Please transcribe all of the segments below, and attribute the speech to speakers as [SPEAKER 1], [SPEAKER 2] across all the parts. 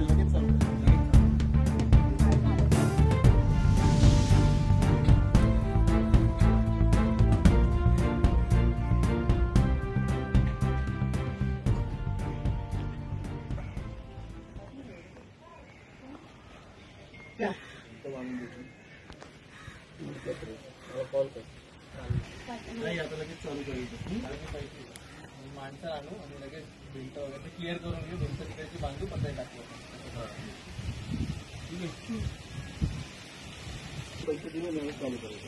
[SPEAKER 1] लगेच चालू कर. कॉल कर. नाही आता लगेच चालू करायचं. माणसं आणू आणि लगेच भिंत वगैरे क्लिअर करून घेऊ. भिंत तिकडची बांधू पण ते टाकू. ठीक आहे. पैसे दिले लगेच चालू करायचं.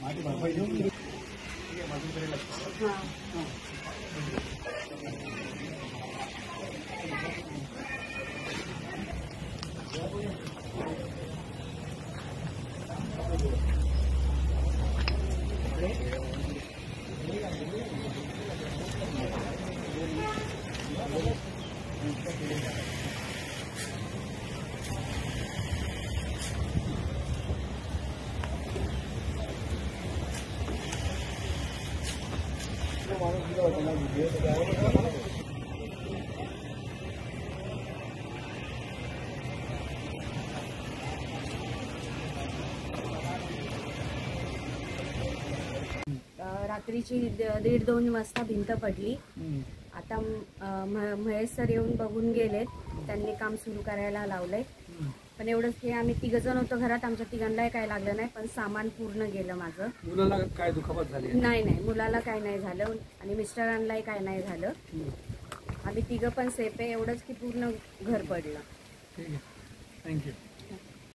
[SPEAKER 1] माझी भरपाई देऊन ठीक आहे. माझ्याकडे लक्ष.
[SPEAKER 2] रात्रीची 1:30-2 वाजता भिंत पडली. आता महेश सर येऊन बघून गेलेत. त्यांनी काम सुरू करायला लावलंय. पण एवढंच की आम्ही 3 जण होतो घरात. आमच्या तिघांनाही काय लागलं नाही, पण सामान पूर्ण गेलं माझं.
[SPEAKER 1] मुलाला काय दुखापत झाली?
[SPEAKER 2] नाही, मुलाला काय नाही झालं आणि मिस्टरांनाही काय नाही झालं. आम्ही 3 पण सेफ आहे. एवढंच की पूर्ण घर पडलं.
[SPEAKER 1] ठीक आहे. थँक्यू.